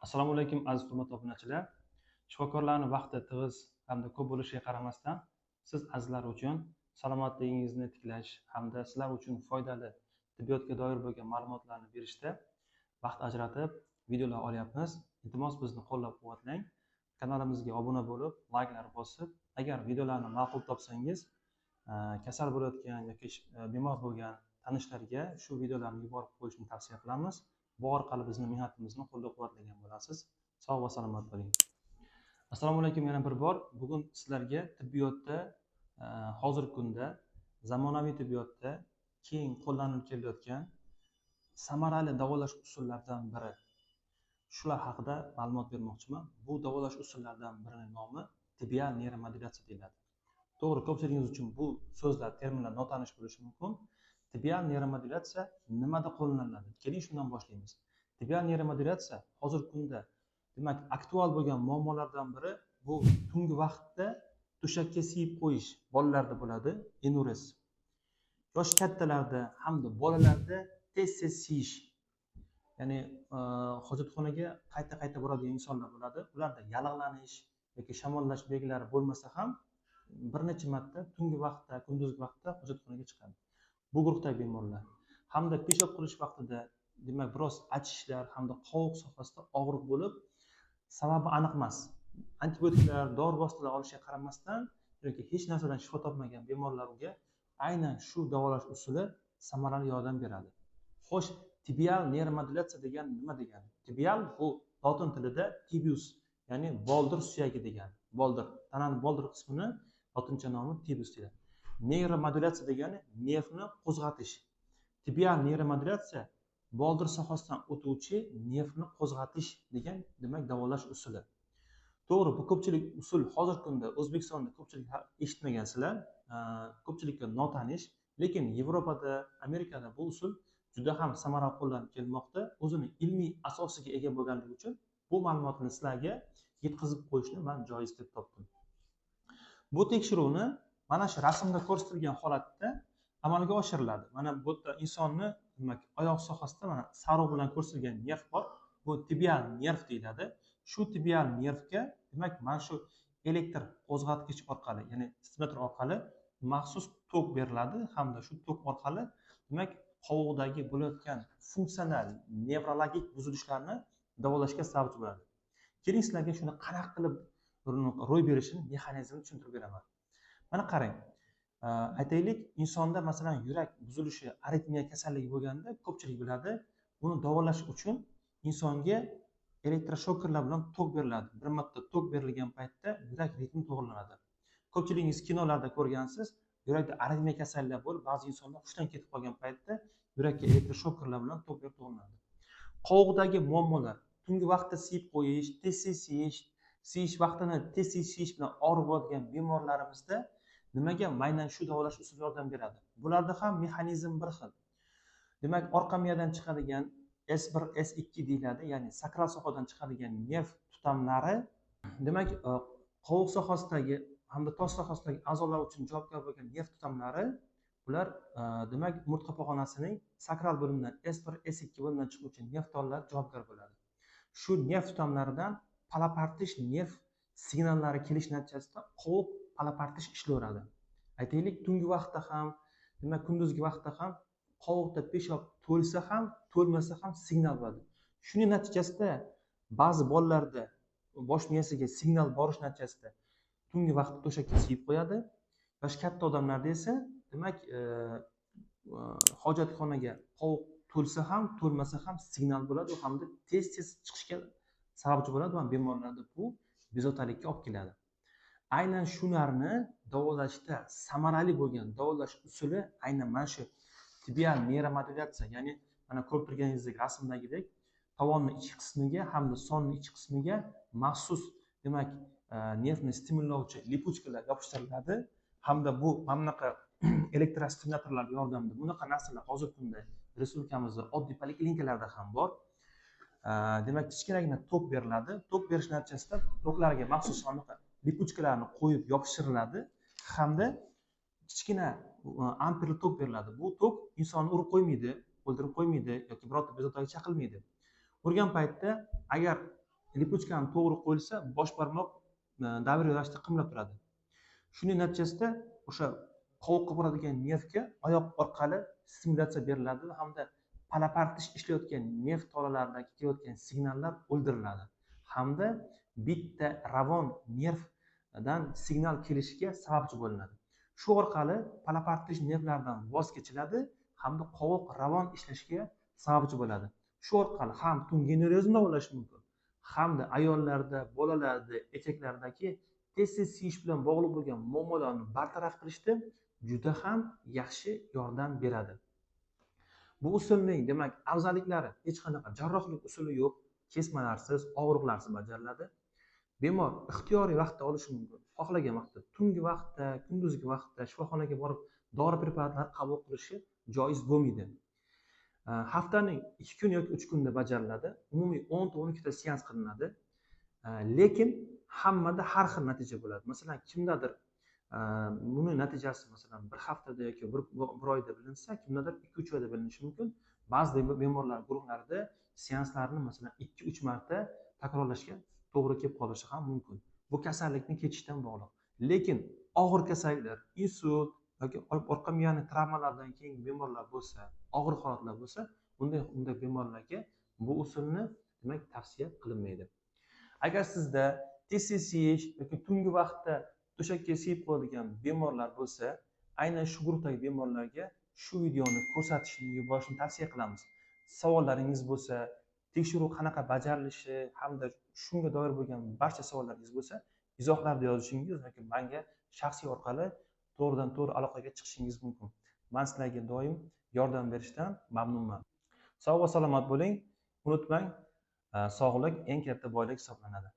Assalomu alaykum aziz hurmatli obunachilar. Shifokorlarning vaqti tig'iz hamda ko'p bo'lishiga qaramasdan, siz azizlar uchun salomatligingizni tiklash hamda sizlar uchun foydali tibbiyotga doir bo'lgan ma'lumotlarni berishda vaqt ajratib videolar olyapmiz. Iltimos bizni qo'llab-quvvatlang. Kanalimizga obuna bo'lib, layklar bosib, agar videolarni ma'qul topsangiz, kasal bo'layotgan yoki bemor bo'lgan tanishlarga shu videolarni yuborib qo'yishni tavsiya qilamiz. Bu orqali bizni mehnatimizni qo'llab-quvvatlagan bo'lasiz. Sog' va salomat bo'ling. Assalomu alaykum yana bir bor. Bugun sizlarga tibbiyotda hozirgi kunda zamonaviy tibbiyotda keng qo'llanilib kelayotgan samarali davolash usullaridan biri. Shular haqida ma'lumot bermoqchiman. Bu davolash usullaridan birining nomi tibial neyromodulyatsiya deyiladi. To'g'ri, ko'pchiligingiz uchun bu so'zlar, terminlar notanish bo'lishi mumkin. Tibial neyromodulyatsiya nimada qo'llaniladi? Keling shundan boshlaymiz. Tibial neyromodulyatsiya hozirgi kunda demak aktual bo'lgan muammolardan biri bu tungi vaqtda to'shakka siyib qo'yish bolalarda bo'ladi, enures. Yosh kattalarda hamda bolalarda tez siyish. Ya'ni hojatxonaga qayta boradigan insonlar bo'ladi. Ularda yallig'lanish yoki shamollash belgilari bo'lmasa ham bir necha marta tungi vaqtda, kunduzgi vaqtda hojatxonaga chiqadi. Bu guruhdagi bemorlar hamda peshob qilish vaqtida demak biroz achishlar hamda qovuq sohasida og'riq bo'lib, sababi aniq emas. Antibiotiklar, dori vositalar olishiga qaramasdan yoki hech narsadan shifo topmagan bemorlarga aynan shu davolash usuli samarali yordam beradi. Xo'sh, tibial neyromodulyatsiya degani nima degani? Tibial bu lotin tilida tibius, ya'ni boldir suyagi degani. Boldir, tananing boldir qismini lotincha nomi tibius deyiladi. Neyromodulyatsiya degani nervni qo'zg'atish. Tibial neyromodulyatsiya boldir sohasidan o'tuvchi nervni qo'zg'atish degan demak davolash usuli. To'g'ri, bu ko'pchilik usul hozirgi kunda O'zbekistonda ko'pchilik eshitmagansizlar, ko'pchilikka notanish, lekin Yevropada, Amerikada bu usul juda ham samarali qo'llanib kelmoqda. O'zini ilmiy asosiga ega bo'lganligi uchun bu ma'lumotni sizlarga yetkazib qo'yishni men joiz deb topdim. Bu tekshiruvni mana shu rasmda ko'rsatilgan holatda amalga oshiriladi. Mana bu yerda insonni demak oyoq sohasida mana sariq bilan ko'rsatilgan nerv bor. Bu tibial nerv deyiladi. Shu tibial nervga demak mana shu elektr qo'zg'atgich orqali, ya'ni stimulyator orqali maxsus tok beriladi hamda shu tok orqali demak qovoqdagi bo'layotgan funksional nevrologik buzilishlarni davolashga sababchi bo'ladi. Keling sizlarga shuni qanaqa qilib ro'y berishini mexanizmini tushuntirib beraman. Mana qarang. Aytaylik, insonda masalan yurak buzilishi, aritmiya kasalligi bo'lganda ko'pchilik biladi, buni davolash uchun insonga elektroshokerlar bilan tok beriladi. Bir marta tok berilgan paytda yurak ritmi to'g'rilanadi. Ko'pchiligingiz kinolarda ko'rgansiz, yurakda aritmiya kasalliklar bo'lib, ba'zi insonlar hushdan ketib qolgan paytda yurakka elektroshokerlar bilan tok berib to'g'rilanadi. Qovoqdagi muammolar, tungi vaqtda siyib qo'yish, tez siyish vaqtini tez siyish bilan og'riq bo'ladigan bemorlarimizda nimaga aynan shu davolash usuli yordam beradi? Bularda ham mexanizm bir xil. Demak, orqa miyadan chiqadigan S1, S2 deyiladi, ya'ni sakral sohadan chiqadigan nerv tutamlari demak qovoq sohasidagi hamda tos sohasidagi a'zolar uchun javobgar bo'lgan nerv tutamlari, bular demak umurtqa pog'onasining sakral bo'limidan S1, S2 bo'limidan chiquvchi nerv tollar javobgar bo'ladi. Shu nerv tutamlaridan palapartish nerv signallari kelish natijasida qovoq palapartish ishlayveradi. Aytaylik, tungi vaqtda ham, demak kunduzgi vaqtda ham qovoqda peshob to'lsa ham, to'lmasa ham signal bo'ladi. Shuning natijasida ba'zi bolalarda bosh miyasiga signal borish natijasida tungi vaqtda to'shakka siyib qo'yadi. Yosh katta odamlarda esa demak hojatxonaga qovoq to'lsa ham, to'lmasa ham signal bo'ladi hamda tez chiqishga sababchi bo'ladi va bemorlarda bu bezovtalikka olib keladi. Aynan shularni davolashda samarali bo'lgan davolash usuli aynan mana shu tibial neyromodulyatsiya, ya'ni mana ko'rib turganingizdek rasmdagidek tovonning ichki qismiga hamda sonning ichki qismiga maxsus demak nervni stimullovchi lipuchkalar yopishtiriladi hamda bu mana bunaqa elektrostimulyatorlar yordamida bunaqa narsalar hozirgi kunda respublikamizda oddiy poliklinikalarda ham bor. Demak, kichkinagina tok beriladi. Tok berish natijasida toklarga maxsus anaqa lipuchkalarni qo'yib yopishtiriladi hamda kichkina amperli tok beriladi. Bu tok insonni urib qo'ymaydi, o'ldirib qo'ymaydi yoki birorta bezovtaga chaqilmaydi. Urgan paytda agar lipochkani to'g'ri qo'yilsa bosh barmoq davriy ravishda qimlab turadi. Shuning natijasida o'sha qovoqqa boradigan nervga oyoq orqali stimulyatsiya beriladi hamda palapartish ishlayotgan nerv tolalaridagi kelayotgan signallar o'ldiriladi hamda bitta ravon nervdan signal kelishiga sababchi bo'linadi. Shu orqali palapartish nervlaridan voz kechiladi hamda qovoq ravon ishlashiga sababchi bo'ladi. Shu orqali ham tungi aneryuzm davolash mumkin, hamda ayollarda, bolalarda, erkaklardagi tez siyish bilan bog'liq bo'lgan muammolarni bartaraf qilishda juda ham yaxshi yordam beradi. Bu usulning demak afzalliklari: hech qanaqa jarrohlik usuli yo'q, kesmalarsiz, og'riqlarsiz bajariladi. Bemor ixtiyoriy vaqtda olishi mumkin. Xohlagan vaqtda, tungi vaqtda, kunduzgi vaqtda shifoxonaga borib dori preparatlar qabul qilishi joiz bo'lmaydi. Haftaning 2 kun yoki 3 kunda bajariladi. Umumiy 10 ta 12 ta seans qilinadi. Lekin hammada har xil natija bo'ladi. Masalan, kimdadir buni natijasi masalan bir haftada yoki bir oyda bilinsa, kimdadir 2-3 oyda bilinishi mumkin. Ba'zi bemorlar guruhlarida seanslarni masalan 2-3 marta takrorlashga to'g'ri kelib qolishi ham mumkin. Bu kasallikning kechishdan bog'liq. Lekin og'ir kasalliklar, insult yoki orqa miyani travmalardan keyin bemorlar bo'lsa, og'ir holatlar bo'lsa, unday bemorlarga bu usulni demak tavsiya qilinmaydi. Agar sizda tez siyish yoki tungi vaqtda to'shakka siyib qoladigan bemorlar bo'lsa, aynan shu guruhdagi bemorlarga shu videoni ko'rsatishni yuborishni tavsiya qilamiz. Savollaringiz bo'lsa, tekshiruv qanaqa bajarilishi hamda shunga doir bo'lgan barcha savollaringiz bo'lsa, izohlarda yozishingiz yoki menga shaxsiy orqali to'g'ridan to'g'ri aloqaga chiqishingiz mumkin. Men sizlarga doim yordam berishdan mamnunman. Sog' va salomat bo'ling. Unutmang, sog'lik eng katta boylik hisoblanadi.